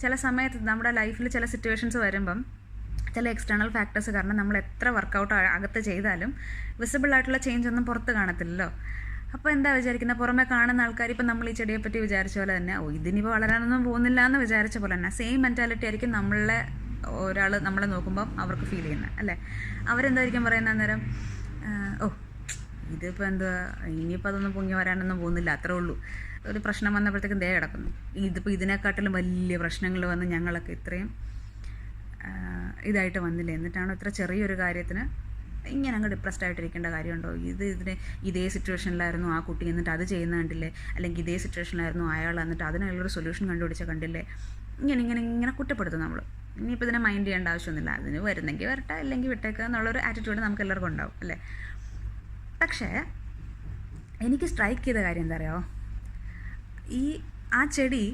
ചില സമയത്ത് നമ്മുടെ ലൈഫിൽ ചില സിറ്റുവേഷൻസ് വരുമ്പം ചില എക്സ്റ്റേണൽ ഫാക്ടേഴ്സ് കാരണം നമ്മൾ എത്ര വർക്കൗട്ട് അകത്ത് ചെയ്താലും വിസിബിൾ ആയിട്ടുള്ള ചേഞ്ച് ഒന്നും പുറത്ത് കാണത്തില്ലല്ലോ. അപ്പോൾ എന്താ വിചാരിക്കുന്നത്, പുറമെ കാണുന്ന ആൾക്കാർ ഇപ്പം നമ്മൾ ഈ ചെടിയെ പറ്റി വിചാരിച്ച പോലെ തന്നെ ഇതിനിപ്പോൾ വളരാനൊന്നും പോകുന്നില്ല എന്ന് വിചാരിച്ച പോലെ തന്നെ സെയിം മെൻറ്റാലിറ്റി ആയിരിക്കും ഒരാൾ നമ്മളെ നോക്കുമ്പോൾ അവർക്ക് ഫീൽ ചെയ്യുന്നത് അല്ലേ. അവരെന്തായിരിക്കും പറയുന്നത് അന്നേരം, ഇതിപ്പോൾ എന്തുവാ, ഇനിയിപ്പോൾ അതൊന്നും പൊങ്ങി വരാനൊന്നും പോകുന്നില്ല, അത്രേ ഉള്ളൂ. ഒരു പ്രശ്നം വന്നപ്പോഴത്തേക്കും കിടക്കുന്നു. ഇതിപ്പോൾ ഇതിനെക്കാട്ടിലും വലിയ പ്രശ്നങ്ങൾ വന്ന് ഞങ്ങളൊക്കെ ഇത്രയും ഇതായിട്ട് വന്നില്ലേ, എന്നിട്ടാണോ ഇത്ര ചെറിയൊരു കാര്യത്തിന് ഇങ്ങനെ അങ്ങ് ഡിപ്രസ്ഡ് ആയിട്ടിരിക്കേണ്ട കാര്യമുണ്ടോ? ഇതേ സിറ്റുവേഷനിലായിരുന്നു ആ കുട്ടി, എന്നിട്ട് അത് ചെയ്യുന്ന കണ്ടില്ലേ, അല്ലെങ്കിൽ ഇതേ സിറ്റുവേഷനിലായിരുന്നു അയാൾ, എന്നിട്ട് അതിനുള്ളൊരു സൊല്യൂഷൻ കണ്ടുപിടിച്ച കണ്ടില്ലേ. ഇങ്ങനെ കുറ്റപ്പെടുത്തും നമ്മൾ. ഇനിയിപ്പോൾ ഇതിനെ മൈൻഡ് ചെയ്യേണ്ട ആവശ്യമൊന്നുമില്ല, അതിന് വരുന്നെങ്കിൽ വരട്ടെ, അല്ലെങ്കിൽ വിട്ടേക്കുക എന്നുള്ളൊരു ആറ്റിറ്റ്യൂഡ് നമുക്ക് എല്ലാവർക്കും ഉണ്ടാവും അല്ലേ. പക്ഷേ എനിക്ക് സ്ട്രൈക്ക് ചെയ്ത കാര്യം എന്താ അറിയാമോ, ആ ചെടി